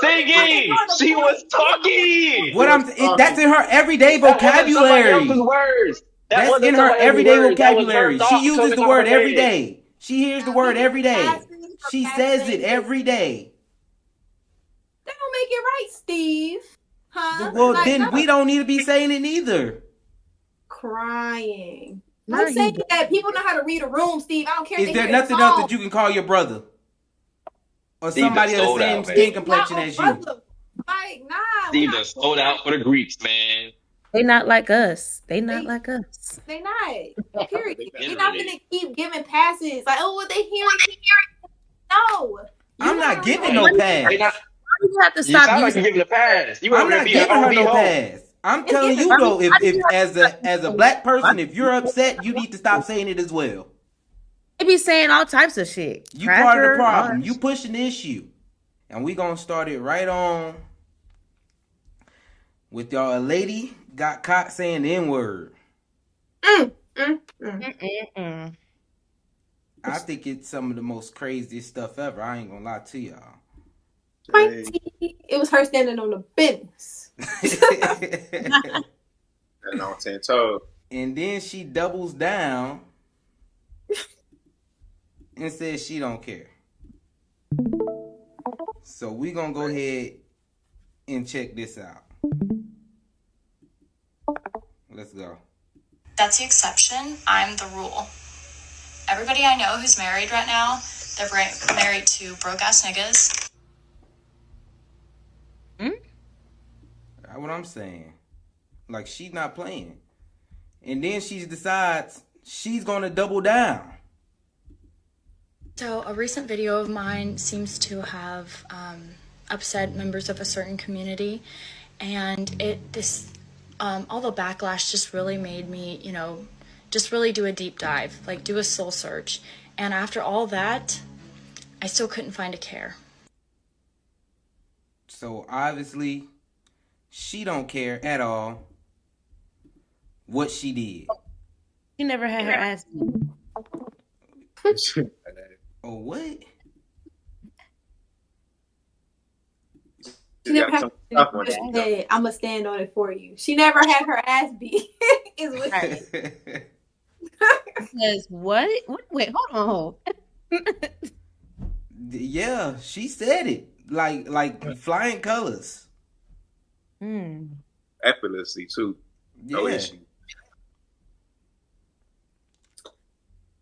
singing. She was talking. That's in her everyday vocabulary. That's in her everyday vocabulary. She uses the word every day. She hears the word every day. She says it every day. That don't make it right, Steve. Huh? Well, then we don't need to be saying it either. Crying. I'm saying that people know how to read a room, Steve. I don't care. Is there nothing else that you can call your brother? Or somebody of the same skin complexion as you? Like, nah. Steve done sold out for the Greeks, man. They not like us. They not like us. They not. Period. You're not gonna keep giving passes. Like, oh, what they hearing? No. I'm not giving no pass. You have to stop using. Like you're giving a pass. I'm not giving her no pass. I'm telling you though, if as a black person, if you're upset, you need to stop saying it as well. They be saying all types of shit. You part of the problem. You pushing the issue. And we gonna start it right on with y'all. A lady got caught saying the N-word. I think it's some of the most craziest stuff ever. I ain't gonna lie to y'all. It was her standing on the business. And on 10 toes. And then she doubles down and says she don't care. So we gonna go ahead and check this out. Let's go. That's the exception. I'm the rule. Everybody I know who's married right now, they're married to broke-ass niggas. That's what I'm saying. Like, she's not playing. And then she decides she's going to double down. So a recent video of mine seems to have upset members of a certain community. And all the backlash just really made me, just really do a deep dive, like do a soul search. And after all that, I still couldn't find a care. So obviously, she don't care at all what she did. She never had her ass beat. Oh, what? She never had I'm gonna stand on it for you. She never had her ass beat. Is what says what? Wait, hold on. Yeah, she said it like flying colors. Effortlessly too. No issue.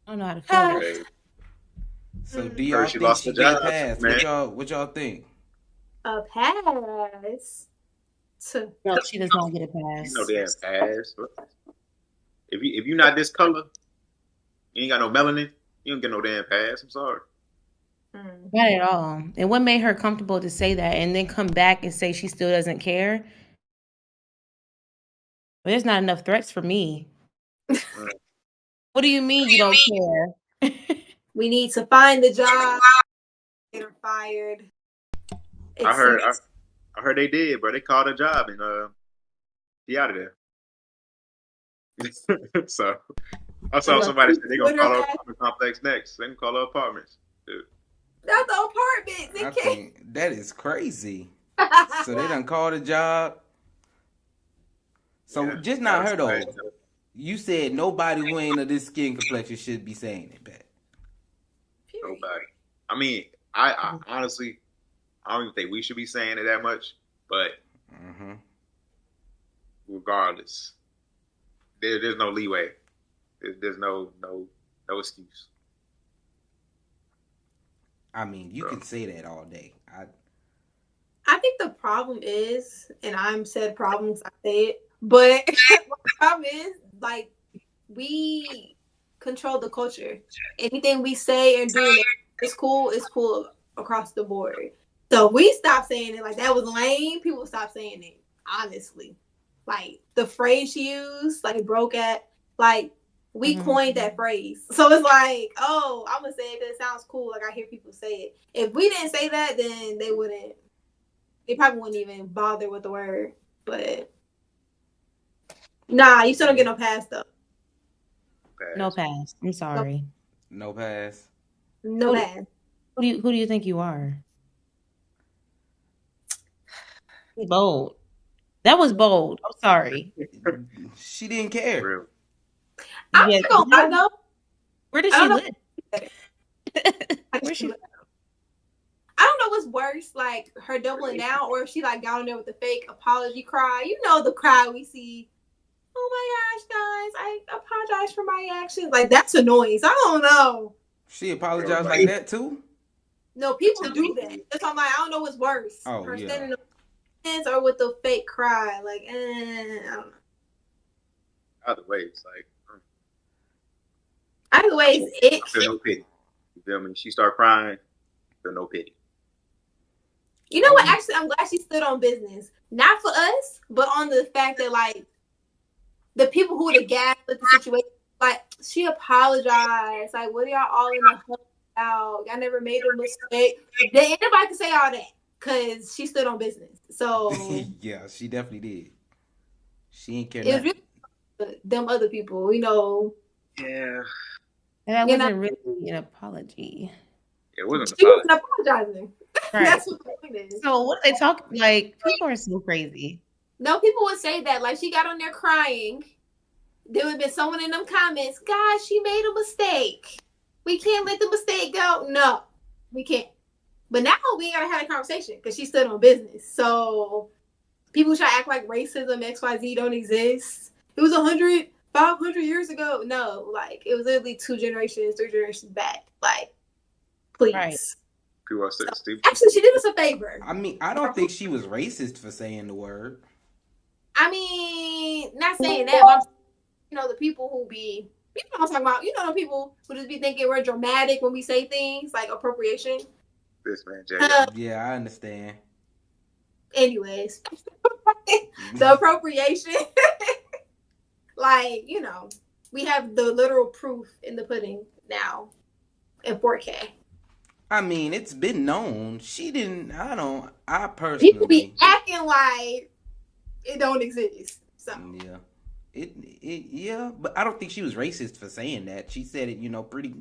I don't know how to feel it. So do y'all think she get a pass? What y'all think? A pass? No, she does not get a pass. You know they have pass. If you're not this color, you ain't got no melanin, you don't get no damn pass. I'm sorry. Not at all. And what made her comfortable to say that and then come back and say she still doesn't care? Well, there's not enough threats for me. What do you mean you don't care? We need to find the job. Get her fired. I heard they did, but they called a job and he out of there. So I saw somebody say they're gonna call her apartment complex next. They can call her apartments. Dude. That's the apartment. I think that is crazy. So they done called a job. So yeah, just not her though. Crazy. You said nobody who ain't of this skin complexion should be saying it back. Nobody. I mean, I honestly, I don't even think we should be saying it that much, but regardless, there's no leeway. There's no excuse. I mean, you can say that all day. I think the problem is, and I'm said problems, I say it, but the problem is, like, we control the culture. Anything we say and do is cool across the board. So if we stop saying it, like, that was lame, people stop saying it, honestly. Like, the phrase she used, like, broke at, like, we coined that phrase. So it's like, oh, I'm going to say it because it sounds cool. Like, I hear people say it. If we didn't say that, then they probably wouldn't even bother with the word. But, nah, you still don't get no pass, though. No pass. I'm sorry. No pass. No pass. Who do you think you are? Bold. That was bold. I'm sorry. She didn't care. Real. I'm Yeah, not gonna lie though. where does I she don't know. live? Where's she? I don't know what's worse, like her doubling down, or if she like got on there with the fake apology cry. You know the cry we see. Oh my gosh, guys, I apologize for my actions. Like that's annoying. So I don't know. She apologized like that too? No, people do that. That's why I'm like, I don't know what's worse. Oh, her yeah. standing up or with the fake cry. Like, I don't know. Either way, it's like Either way, it's I feel no pity. You feel me? She start crying, feel no pity. You know what? Actually, I'm glad she stood on business. Not for us, but on the fact that like the people who would have gassed with the situation, like she apologized. Like, what are y'all all in the hell about? Y'all never made a mistake. Then anybody can say all that because she stood on business. So yeah, she definitely did. She ain't care it was nothing. really them other people, you know. Yeah. And that You wasn't really an apology. It wasn't She about wasn't apologizing. Right. That's what the point is. So what are they talking? Like people are so crazy. No, people would say that. Like she got on there crying. There would have been someone in them comments, guys, she made a mistake. We can't let the mistake go. No, we can't. But now we ain't gotta have a conversation because she stood on business. So people try to act like racism, XYZ don't exist. It was 100, 500 years ago. No, like it was literally 2 generations, 3 generations back. Like, please. Right. people are saying Stevie. Actually, she did us a favor. I mean, I don't think she was racist for saying the word. I mean, not saying that, but I'm, you know, the people who be, you know what I'm talking about. You know, the people who just be thinking we're dramatic when we say things like appropriation. This man, Jalen. Yeah, I understand. Anyways, the appropriation, like, you know, we have the literal proof in the pudding now in 4K. I mean, it's been known. She didn't. I personally. People be acting like it don't exist. So Yeah. Yeah, but I don't think she was racist for saying that. She said it, pretty,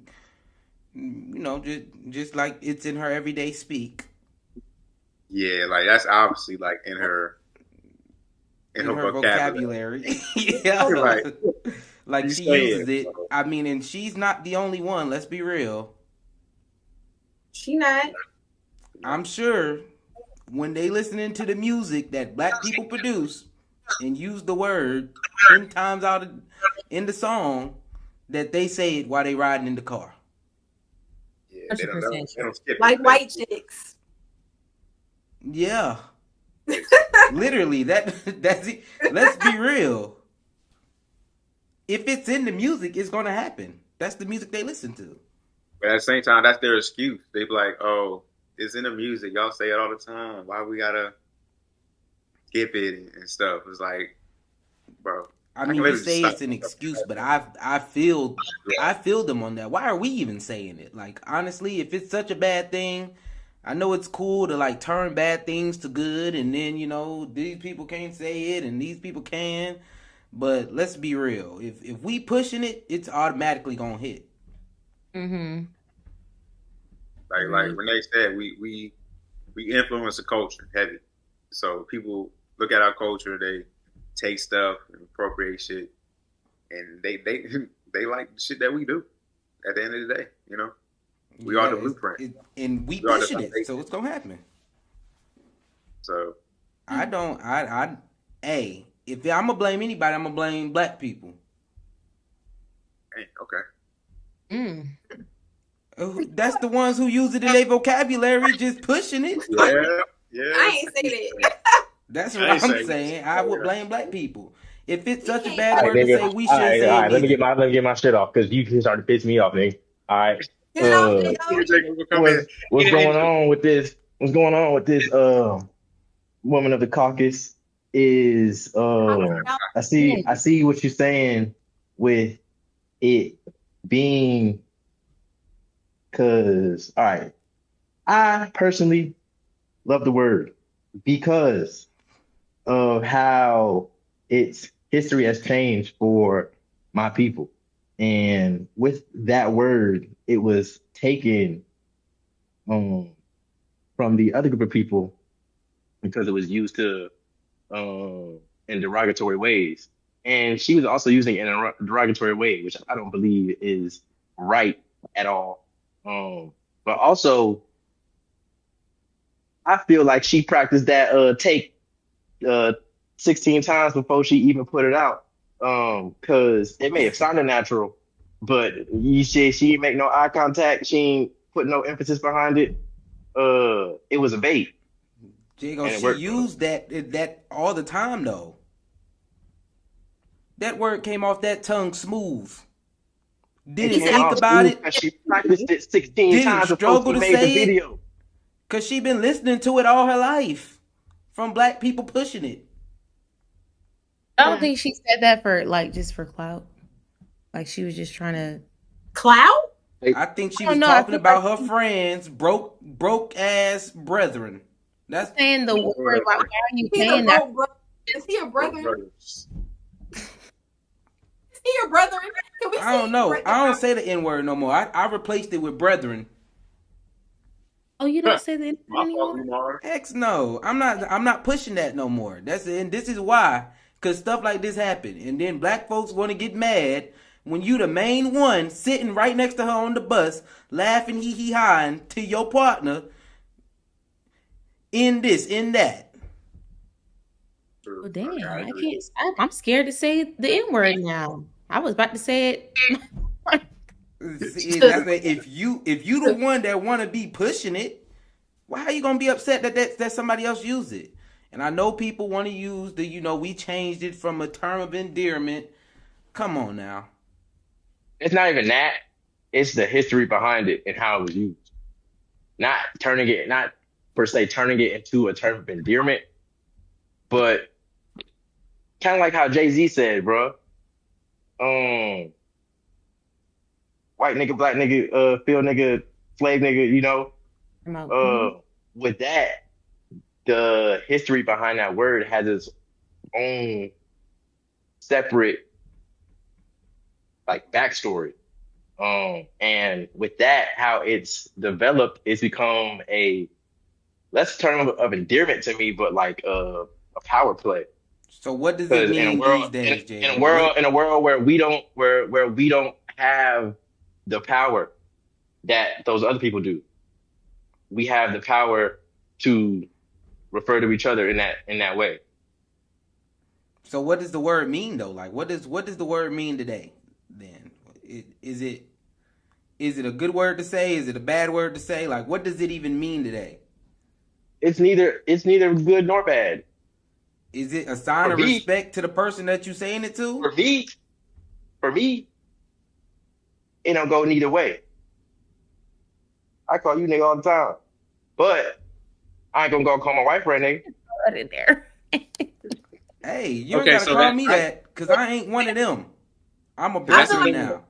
just like it's in her everyday speak. Yeah, like that's obviously like in her vocabulary. Yeah. Right. Like You she say uses it, it. so. I mean, and she's not the only one, let's be real. she not. I'm sure when they listening to the music that black people produce and use the word 10 times in the song, that they say it while they riding in the car. Yeah, they don't 100% skip it. Like white chicks. Yeah. Literally, that's it. Let's be real. If it's in the music, it's gonna happen. That's the music they listen to. But at the same time, that's their excuse. They be like, "Oh, it's in the music. Y'all say it all the time. Why we gotta skip it and stuff?" It's like, bro. I mean, you say it's an excuse, but I feel them on that. Why are we even saying it? Like, honestly, if it's such a bad thing, I know it's cool to like turn bad things to good, and then these people can't say it and these people can. But let's be real. If we pushing it, it's automatically gonna hit. Mm-hmm. Like Renee said, we influence the culture heavy. So people look at our culture, they take stuff and appropriate shit, and they like the shit that we do. At the end of the day, we are the blueprint, and we pushing it, so it's gonna happen. So if I'm gonna blame anybody, I'm gonna blame black people. Okay. That's the ones who use it in their vocabulary, just pushing it. Yeah. I ain't say that. That's what I'm saying. I would blame black people. If it's such a bad word nigga, to say, we should say it. All right, let me get my shit off because you started to piss me off, nigga. All right. What's going on with this? What's going on with this? Woman of the caucus is. I see what you're saying with it being. Cause all right, I personally love the word because of how its history has changed for my people. And with that word, it was taken from the other group of people because it was used to in derogatory ways. And she was also using it in a derogatory way, which I don't believe is right at all. But also, I feel like she practiced that take 16 times before she even put it out. Because it may have sounded natural, but you say she didn't make no eye contact, she ain't put no emphasis behind it. It was a bait. Jago, she used that all the time though. That word came off that tongue smooth. Didn't think about it. She practiced it 16 times before she made the video. Because she been listening to it all her life from black people pushing it. I don't think she said that for just for clout. Like she was just trying to clout. I think she was talking about her friends, broke ass brethren. That's saying the word. Why are you saying that? Is he a brother? Is he your brother? I don't know. I don't say the N word no more. I replaced it with brethren. Oh, you don't say the N word anymore? Heck no. I'm not pushing that no more. And this is why. Because stuff like this happen. And then black folks want to get mad when you the main one sitting right next to her on the bus, laughing hee-hee-hawing to your partner in this, in that. Well, damn. I can't. I'm scared to say the N word now. I was about to say it. If you the one that want to be pushing it, why are you gonna be upset that somebody else use it? And I know people want to use we changed it from a term of endearment. Come on now. It's not even that. It's the history behind it and how it was used. Not per se turning it into a term of endearment, but kind of like how Jay-Z said, bro. White nigga, black nigga, field nigga, slave nigga, with that, the history behind that word has its own separate backstory. And with that, how it's developed, it's become a less term of endearment to me, but a power play. So what does it mean these days, Jay? In a world where we don't have the power that those other people do, we have the power to refer to each other in that way. So what does the word mean though? What does the word mean today? Then is it a good word to say? Is it a bad word to say? What does it even mean today? It's neither good nor bad. Is it a sign of respect to the person that you're saying it to? For me, it don't go neither way. I call you nigga all the time, but I ain't gonna go call my wife Renee. Put it there. Hey, you ain't gotta call me that because I ain't one of them. I'm a brethren now.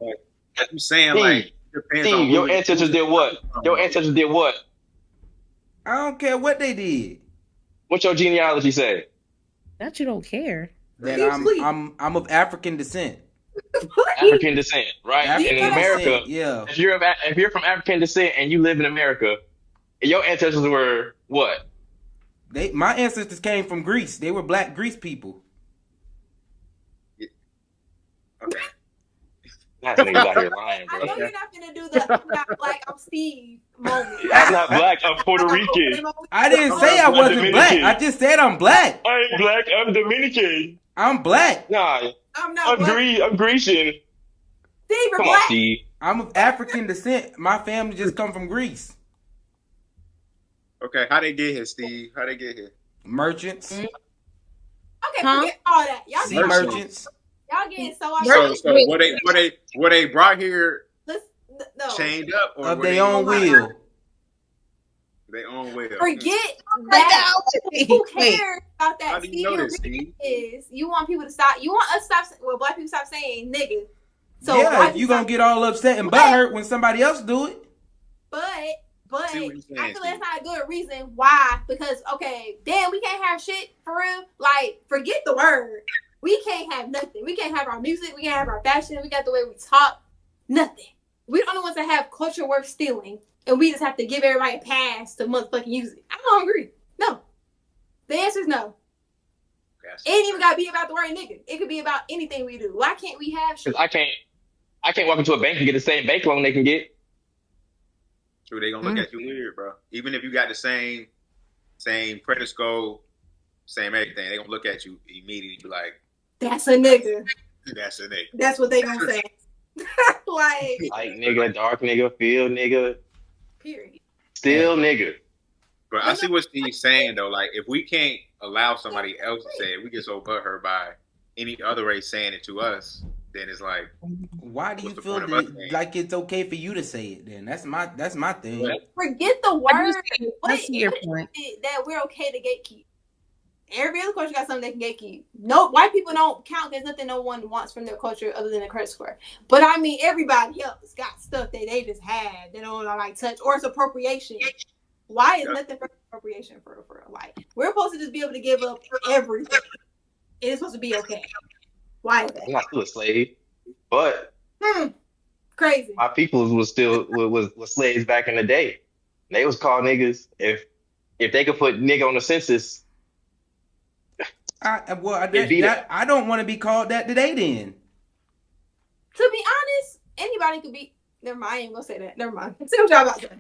I'm saying Steve, your ancestors did what? I don't care what they did. What's your genealogy say? That you don't care. That I'm of African descent. African descent, right? In America, yeah. If you're from African descent and you live in America, your ancestors were what? My ancestors came from Greece. They were black Greece people. Yeah. Okay. That's niggas out here lying, bro. I know you're not gonna do the I'm not black, I'm Steve moment. I'm not black, I'm Puerto Rican. I didn't say I wasn't Dominican. black. I just said I'm black. I ain't black, I'm Dominican. I'm black. Nah, I'm not black. I'm Grecian. Steve, you're Come black. on, Steve. I'm of African descent. My family just come from Greece. Okay, how they get here, Steve? How they get here? Merchants. Okay, forget all that. Y'all Sea getting merchants. Y'all getting so were they brought here no. chained up or Of their own will. Their own will. Forget that. Who cares about that? How do you know this, Steve? You want people to stop. You want us to stop. Well, black people stop saying nigga. So yeah, if you gonna get all upset and butthurt when somebody else do it. But I feel that's not a good reason why. Because damn, we can't have shit for real. Forget the word. We can't have nothing. We can't have our music. We can't have our fashion. We got the way we talk. Nothing. We're the only ones that have culture worth stealing, and we just have to give everybody a pass to motherfucking use it. I don't agree. No. The answer is no. Yes. It ain't even gotta be about the word nigga. It could be about anything we do. Why can't we have shit? Because I can't walk into a bank and get the same bank loan they can get. True, they gonna look at you weird, bro. Even if you got the same credit score, same everything, they gonna look at you immediately. Be like, That's a nigga. that's a nigga. That's what they gonna say. Like, Like nigga, dark nigga, field nigga, period. still nigga. But I see what Steve's saying though. Like, if we can't allow somebody else to say it, we get so butthurt by any other race saying it to us, then it's like, why do you what's the feel point of us saying it? like it's okay for you to say it? Then that's my thing. Yeah. Forget the word. I see your What is point. it that we're okay to gatekeep? Every other culture got something they can gatekeep. No, white people don't count. There's nothing no one wants from their culture other than a credit score. But I mean, everybody else got stuff that they just had. They don't like touch, or it's appropriation. Why is nothing for appropriation for real? Like, we're supposed to just be able to give up everything. It is supposed to be okay. Why is I'm that? not still a slave, but Crazy. my peoples was still was slaves back in the day. They was called niggas. If they could put nigga on the census, I It'd be I don't want to be called that today. Then To be honest, anybody could be. Never mind. I ain't gonna say that. Never mind. See what y'all about to say.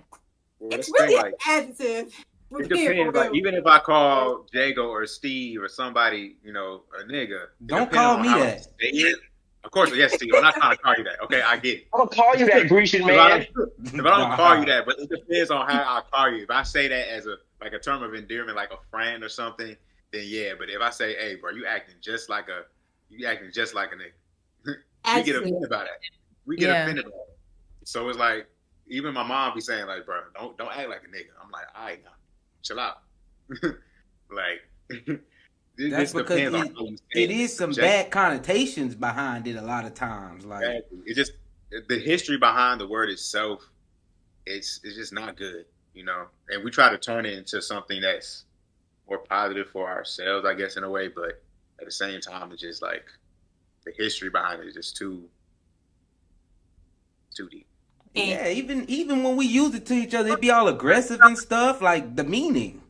well, It's that's the really thing, an adjective. it depends. Like, even if I call Jago or Steve or somebody, you know, a nigga, it Don't depends call on me how that. I say it. Of course, yes, Steve. I'm not trying to call you that. Okay, I get it. I'm gonna call you that Grecian If I man. don't call you that, but it depends on how I call you. If I say that as a term of endearment, like a friend or something, then yeah. But if I say, "Hey, bro, you acting just like a nigga," we get offended by that. We get offended by that. So it's like, even my mom be saying like, "Bro, don't act like a nigga." I'm like, "All right, now, chill out." Like, it that's just because depends on how you say it is some bad connotations behind it a lot of times. Like, Exactly. It's just the history behind the word itself. It's just not good, you know. And we try to turn it into something that's more positive for ourselves, I guess, in a way. But at the same time, it's just like the history behind it is just too deep. yeah, even when we use it to each other, it be all aggressive and stuff. Like the meaning,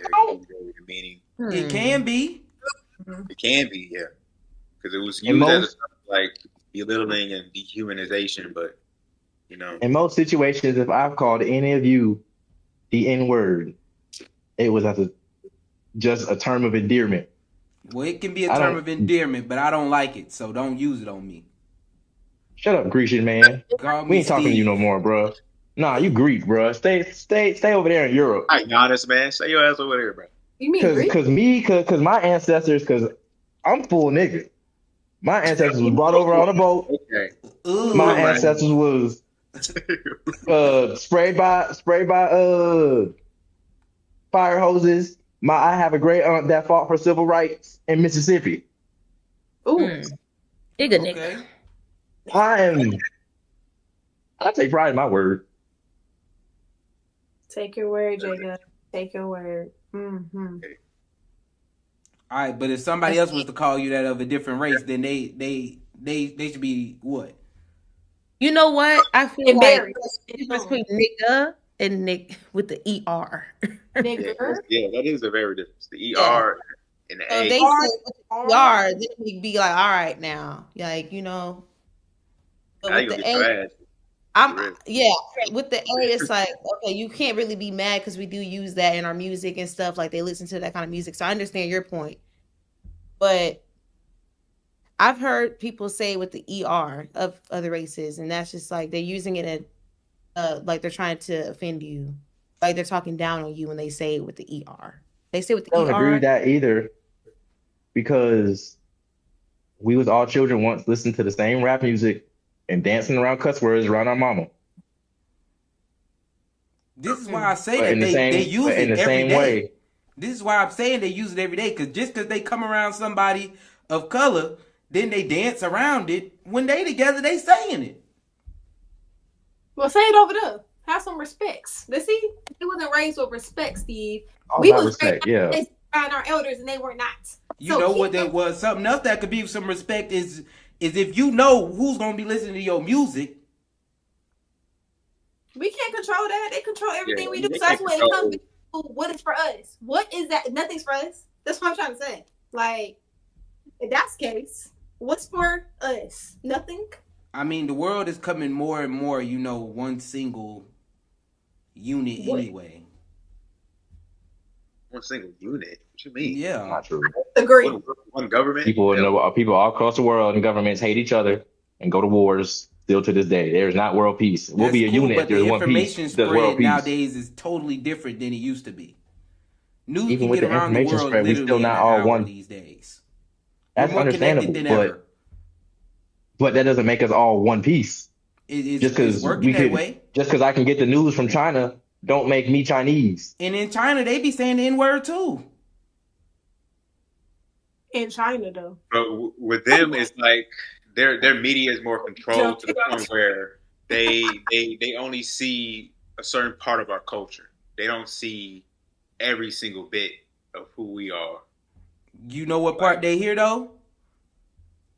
The meaning, it can be. it can be, yeah, because it was In used as most- like belittling and dehumanization. But you know, In most situations, if I've called any of you the N word, it was as just a term of endearment. Well, it can be a I term don't- of endearment, but I don't like it, so don't use it on me. Shut up, Grecian man. Call me We ain't talking to you Steve. no more, bro. Nah, you Greek, bro. Stay over there in Europe. all right, Giannis, man, say your ass over there, bro. You mean Greek? Cause my ancestors, cause I'm full nigga. My ancestors was brought over on a boat. Okay. Ooh, My man. ancestors was sprayed by fire hoses. I have a great aunt that fought for civil rights in Mississippi. Ooh. Big a nigga. okay. I take pride in my word. Take your word, Jacob. Take your word. Mm-hmm. All right, but if somebody else was to call you that of a different race, then they should be what? You know what? I feel Embarrassed. like the difference between nigga and nick with the ER. Nigga. Yeah, that is a very difference. The Yeah. ER and the So A. if they say ER, then we be like, all right now. Like, you know. But Now you with gonna the get A, your ass. with the A, it's like, okay, you can't really be mad because we do use that in our music and stuff. Like, they listen to that kind of music. So I understand your point. But I've heard people say with the ER of other races, and that's just like they're using it like they're trying to offend you. Like they're talking down on you when they say it with the ER. They say with the I don't ER. agree with that either, because we was all children once listening to the same rap music and dancing around cuss words around our mama. This is why I say But that in the they same, use but in it the every same day. way, This is why I'm saying they use it every day, because just because they come around somebody of color, then they dance around it. When they together, they saying it. Well, say it over there. Have some respects. Let's see. He wasn't raised with respect, Steve. all We about was respect. raised Yeah, around our elders, and they were not. You So know keep what there them- was? Something else that could be some respect is if you know who's gonna be listening to your music. We can't control that. They control everything Yeah, we do. they So that's can't when it control comes. what is for us? What is that? Nothing's for us. That's what I'm trying to say. Like, if that's the case, what's for us? Nothing. I mean, the world is coming more and more, one single unit anyway. One single unit? What you mean? Yeah. Not true. Agree. One government? People all across the world and governments hate each other and go to wars still to this day. There's not world peace. We'll be a unit but if there's the one piece. information There's world spread peace. nowadays is totally different than it used to be. News Even can with get the around the information world spread, we literally still in not an all hour one. these days. That's We're more understandable, connected than ever. but that doesn't make us all one piece. It's working that way. Just because I can get the news from China, don't make me Chinese. And in China, they be saying the N-word too. In China, though. But with them, it's like their media is more controlled to the point where they only see a certain part of our culture. They don't see every single bit of who we are. You know what part they hear though?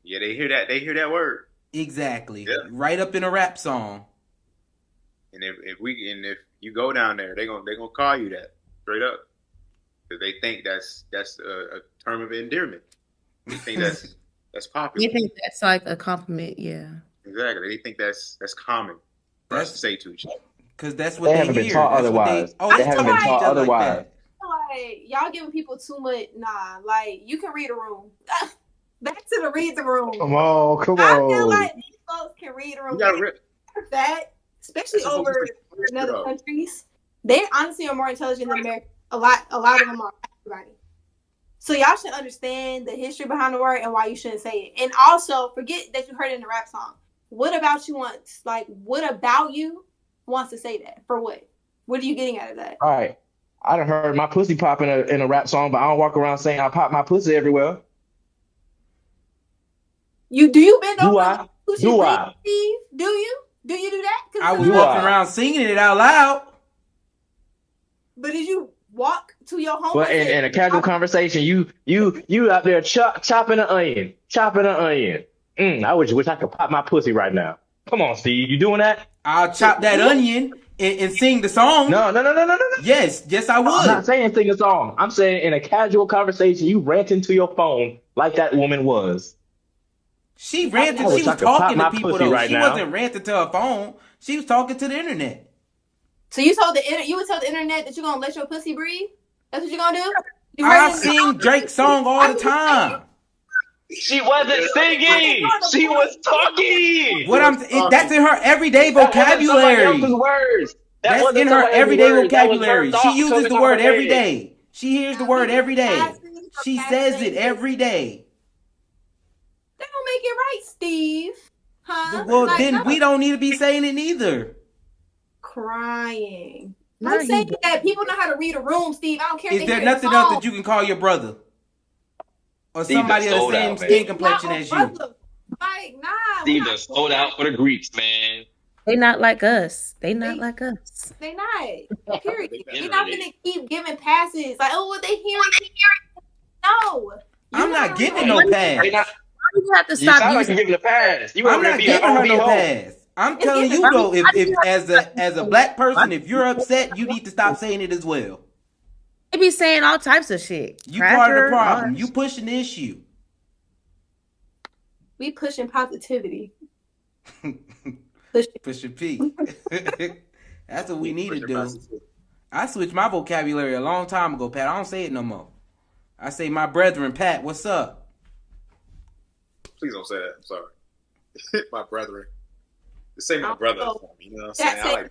Yeah, they hear that. They hear that word. Exactly. Yeah. Right up in a rap song. And if you go down there, they're gonna call you that straight up, because they think that's a term of endearment. They think that's popular. You think that's like a compliment, yeah. Exactly. They think that's common for us to say to each other. Because that's what They they haven't hear. been taught That's what otherwise. They haven't been taught otherwise. Like, y'all giving people too much. Nah, like, you can read a room. Back to the read the room. Come on. I feel like these folks can read a room. That, especially over in other countries, they honestly are more intelligent than America. A lot of them are. Everybody. So y'all should understand the history behind the word and why you shouldn't say it. And also, forget that you heard it in the rap song. What about you wants? Like, what about you wants to say that? For what? What are you getting out of that? All right. I done heard my pussy pop in a rap song, but I don't walk around saying I pop my pussy everywhere. Do you bend over? Do I? Steve? Do you? Do you do that? I was walking around singing it out loud. But did you walk to your home? But in a casual conversation, you out there chopping an onion. I wish I could pop my pussy right now. Come on, Steve. You doing that? I'll chop that onion and sing the song. No. Yes, I would. I'm not saying sing a song. I'm saying in a casual conversation, you rant into your phone like that woman was. She ranted. She was talking to people though. She wasn't ranting to her phone. She was talking to the internet. So you would tell the internet that you're gonna let your pussy breathe? That's what you're gonna do? I sing Drake's song all the time. She wasn't singing. She was talking. That's in her everyday vocabulary. That's in her everyday vocabulary. She uses the word every day. She hears the word every day. She says it every day. That don't make it right, Steve. Huh? Well, then we don't need to be saying it either. Crying. I'm saying that people know how to read a room, Steve. I don't care. Is there nothing else that you can call your brother? Or somebody of the same skin complexion as you? Like, nah. Steve just sold out for the Greeks, man. They not like us. They not. They not. Period. You're not gonna keep giving passes. Like, oh, what they hearing? No. I'm not giving no pass. You have to stop. You sound like you're giving a pass. I'm not giving her no pass. I'm telling you though, if as a black person, if you're upset, you need to stop saying it as well. They be saying all types of shit. You part of the problem. You pushing the issue. We pushing positivity. Pushing P. That's what we need to do. I switched my vocabulary a long time ago, Pat. I don't say it no more. I say my brethren, Pat, what's up? Please don't say that. I'm sorry. My brethren. Just say my brother. You know what I'm saying?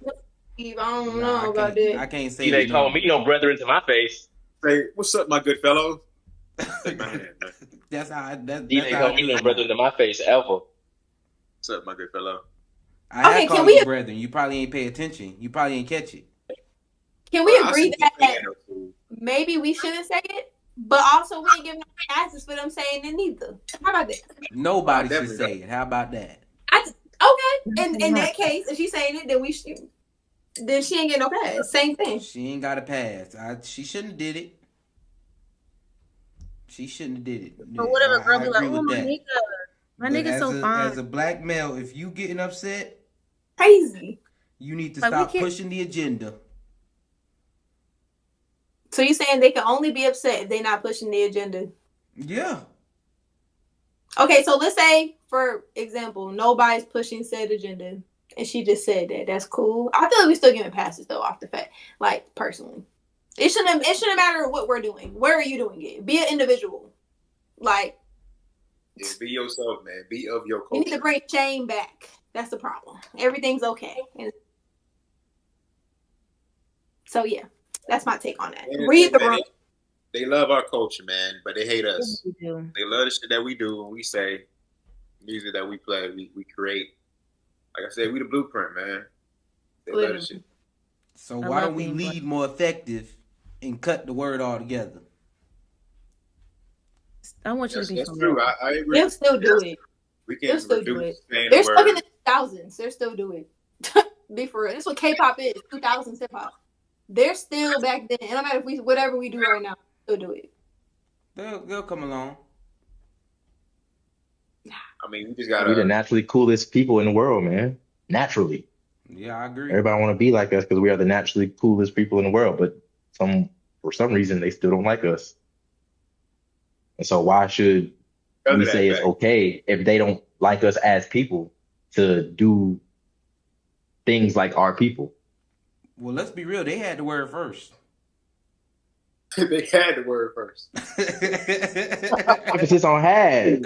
I don't know about that. I can't say it. They call me no brethren to my face. Say, what's up, my good fellow? Take my hand, man. That's how. They call me no brethren to my face ever. What's up, my good fellow? I call you brethren. You probably ain't pay attention. You probably ain't catch it. Can we agree that maybe we shouldn't say it? But also, we ain't giving no passes for them saying it neither. How about that? Nobody should say it. How about that? Okay. And in that case, if she's saying it, then we should. Then she ain't getting no pass. Same thing. She ain't got a pass. She shouldn't have did it. She shouldn't have did it. But whatever, girl, be like, oh, my nigga. My nigga's so fine. As a black male, if you getting upset, crazy. You need to stop pushing the agenda. So you saying they can only be upset if they're not pushing the agenda? Yeah. Okay, so let's say, for example, nobody's pushing said agenda, and she just said that. That's cool. I feel like we still giving passes though, off the fact, like personally. It shouldn't matter what we're doing. Where are you doing it? Be an individual. Like, yeah, be yourself, man. Be of your culture. You need to bring shame back. That's the problem. Everything's okay. So yeah, that's my take on that. Read the room. They love our culture, man, but they hate us. They do. They love the shit that we do and we say, music that we play, we create. Like I said, we the blueprint, man. They love the shit. So why don't we lead more effective and cut the word altogether? I want you to be That's true. I agree. They'll still do it. We can They'll still do it. They're stuck in the 2000s. They'll still do it. Be for real. That's what K-pop is. 2000s hip-hop. They're still back then. And no matter if whatever we do right now, they'll do it. They'll come along. I mean, we just gotta. We're the naturally coolest people in the world, man. Naturally. Yeah, I agree. Everybody want to be like us because we are the naturally coolest people in the world. But for some reason, they still don't like us. And so why should we say it's okay if they don't like us as people to do things like our people? Well, let's be real. They had the word first. They had the word first. Emphasis on had.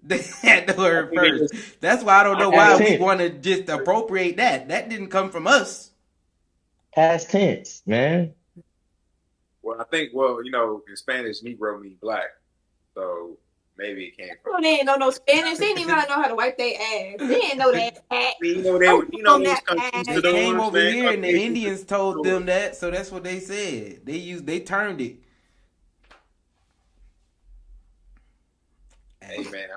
They had the word first. That's why I don't know why we want to just appropriate that. That didn't come from us. Past tense, man. Well, I think, in Spanish, Negro means black. So maybe it came from. They didn't know no Spanish. They didn't even know how to wipe their ass. They didn't know that. They came over here and the Indians told them that, so that's what they said. They turned it. Hey man,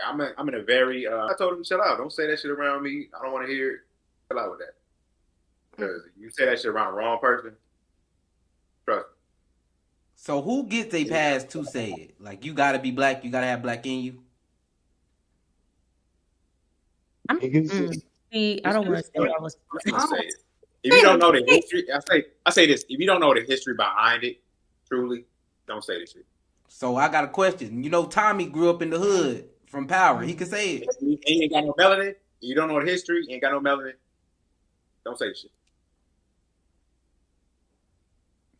I'm in a very. I told him chill out. Don't say that shit around me. I don't want to hear it. Chill out with that. Because if you say that shit around the wrong person, trust me. So who gets a pass to say it? Like, you gotta be black. You gotta have black in you. I don't want to say what I was. If you don't know the history, I say this. If you don't know the history behind it, truly, don't say this shit. So I got a question. You know, Tommy grew up in the hood from Power. He could say it. He ain't got no melanin. You don't know the history. He ain't got no melanin. Don't say this shit.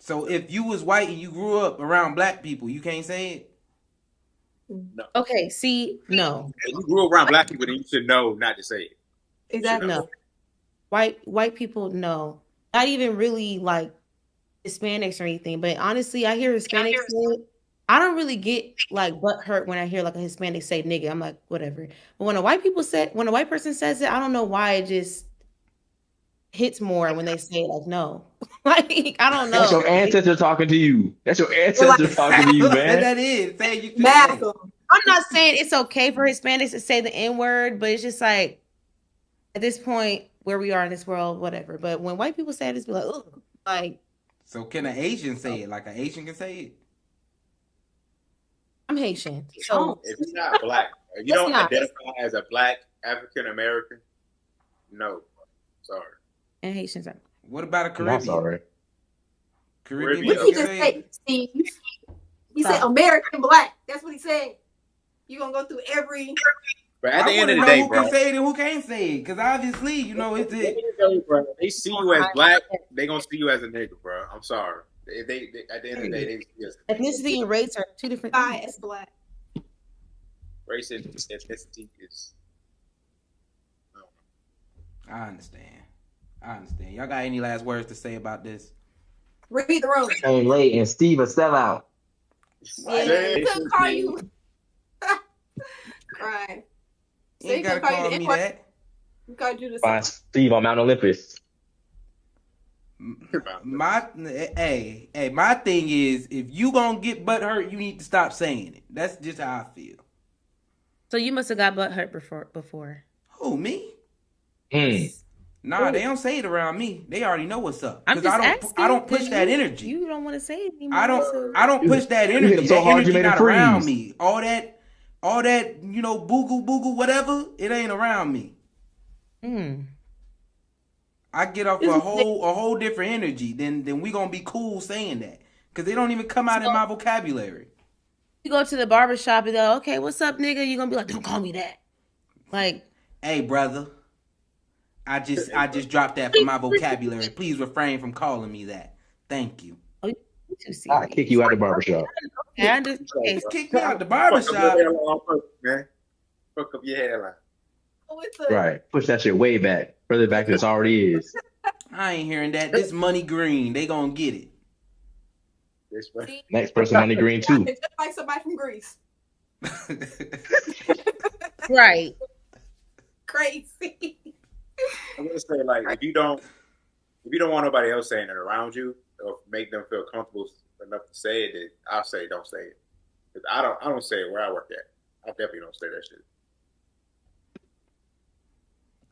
So if you was white and you grew up around black people, you can't say it? No. Okay, see, no. If you grew up around black people, then you should know not to say it. Exactly. No. White people, no. Not even really like Hispanics or anything. But honestly, I hear Hispanics say it. I don't really get like butt hurt when I hear like a Hispanic say nigga. I'm like, whatever. But when a white person says it, I don't know why it just hits more when they say it, like no. Like, I don't know. That's your ancestor talking to you. That's your ancestor talking to you, man. That is. I'm not saying it's okay for Hispanics to say the N-word, but it's just like at this point where we are in this world, whatever. But when white people say it, it's be like, ugh. Like, so can an Asian say it? Like an Asian can say it? I'm Haitian. So if you're not black, if you don't identify as a black African American, no. Sorry. And Haitians are. What about a Caribbean? I'm sorry. Caribbean. What did he just say, Steve? He said American black. That's what he said. You gonna go through every. But at the end of the day, who can say it and who can't say it? Because obviously, it's it. They see you as black, they gonna see you as a nigga, bro. I'm sorry. They at the end of the day, they see us. Ethnicity and race are two different things. As black. Race and ethnicity is. I understand. Y'all got any last words to say about this? Read the room. Came late and Steve a sellout. Yeah, he couldn't call you. Right. You ain't gotta call me that. He called you the By Steve on Mount Olympus. My thing is, if you gonna get butt hurt, you need to stop saying it. That's just how I feel. So you must have got butt hurt before. Who, me? Mm. Nah, they don't say it around me. They already know what's up. I don't push that energy. You don't want to say it anymore. I don't push that energy. So that hard energy you made not it freeze. around me. All that, boo-goo, whatever, it ain't around me. I get off a whole different energy. Then we gonna be cool saying that. because they don't even come out in my vocabulary. You go to the barbershop and go, okay, what's up, nigga? You're gonna be like, don't call me that. Like, hey, brother, I just dropped that from my vocabulary. Please refrain from calling me that. Thank you. oh, you too serious. I'll kick you out the barbershop. Okay, I understand. Okay, Kick me out the Fuck up barbershop. your hairline on purpose, man. Fuck up your hairline. Right. Push that shit way back. Further back than it already is. I ain't hearing that. This money green. They gonna get it. Next person, money green too. Just like somebody from Greece. right. Crazy. I'm gonna say, like, if you don't want nobody else saying it around you or make them feel comfortable enough to say it, then I'll say don't say it. 'Cause I don't say it where I work at. I definitely don't say that shit.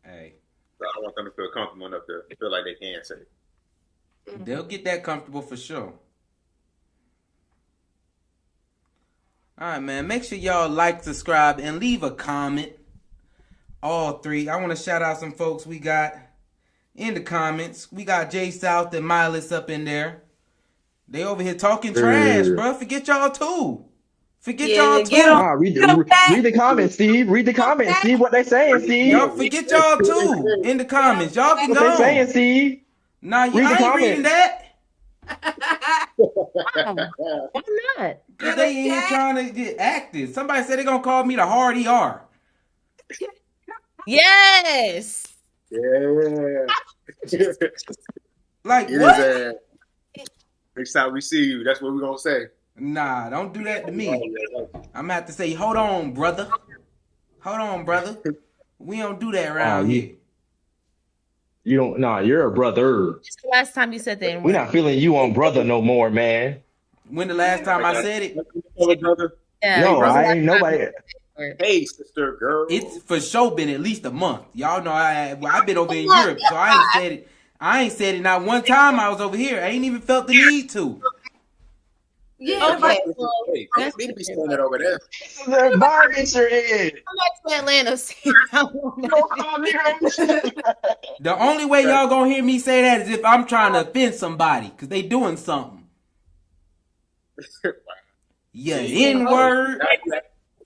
Hey, So I want them to feel comfortable enough to feel like they can say it. they'll get that comfortable for sure. All right, man. Make sure y'all like, subscribe, and leave a comment. All three. I want to shout out some folks we got in the comments. We got Jay South and Miles up in there. They over here talking trash, bro. Forget y'all too. Forget y'all too. Read the comments, Steve. Read the comments. See what they saying, Steve. Y'all forget y'all too in the comments. Y'all can go. What they saying, Steve? Nah, I ain't reading that. Why not? Cause they in here trying to get active. Somebody said they gonna call me the hard ER. Yes. Yeah. Like It what? is, next time we see you, that's what we're gonna say. Nah, don't do that to me. I'm gonna have to say, hold on, brother. Hold on, brother. We don't do that around here. You don't. Nah, you're a brother. It's the last time you said that. We're not feeling you on brother no more, man. When the last time I said it? Yeah, No, I ain't nobody. Hey, sister, girl. It's for sure been at least a month. Y'all know I've been over in Europe, so I ain't said it. I ain't said it not one time I was over here. I ain't even felt the need to. Yeah, Okay, Hey, that's need to be saying it over there. The environment you're in. I'm back to Atlanta. See, The only way y'all gonna hear me say that is if I'm trying to offend somebody, because they doing something. Yeah, N-word.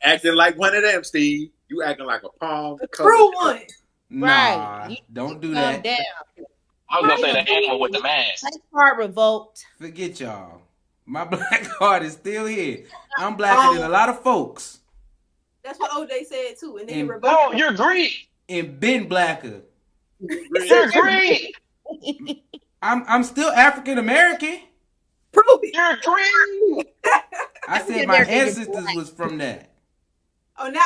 Acting like one of them, Steve. You acting like a palm. the true one. Nah, Right. don't do calm that. down. I was gonna say the animal with the mask. Black heart revoked. Forget y'all. My black heart is still here. I'm blacker than a lot of folks. That's what OJ said too. And then he And- revoked. No, you're Greek. And been blacker. You're Greek. I'm still African American. Prove it. You're Greek. I said African my American is ancestors black. was from that. Oh, now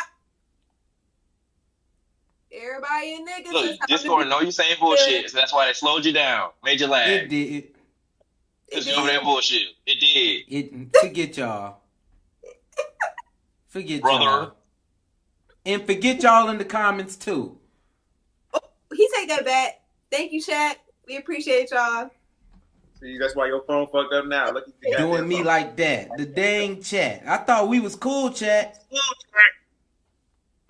everybody in niggas. Look, Discord know you saying bullshit, so that's why they slowed you down, made you It lag. did. Because you over there bullshit. It did. It forget y'all. Forget Brother. y'all. And forget y'all in the comments too. He take that back. Thank you, Shaq. We appreciate y'all. See, that's why your phone fucked up now. Look at you Doing me like that. The dang chat. I thought we was cool, chat.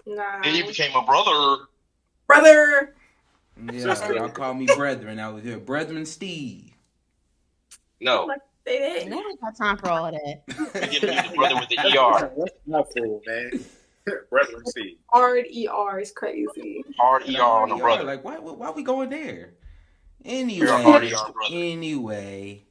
Nah, Then you became a brother. brother. Yeah, y'all call me brethren out here. Brethren Steve. No. Say And that. I ain't got time for all of that. You give me the brother with the ER. That's not cool, man. Brethren, Steve. Hard ER is crazy. Hard ER on the Y'all brother. like, why we going there? You're a hard Anyway, ER brother. anyway.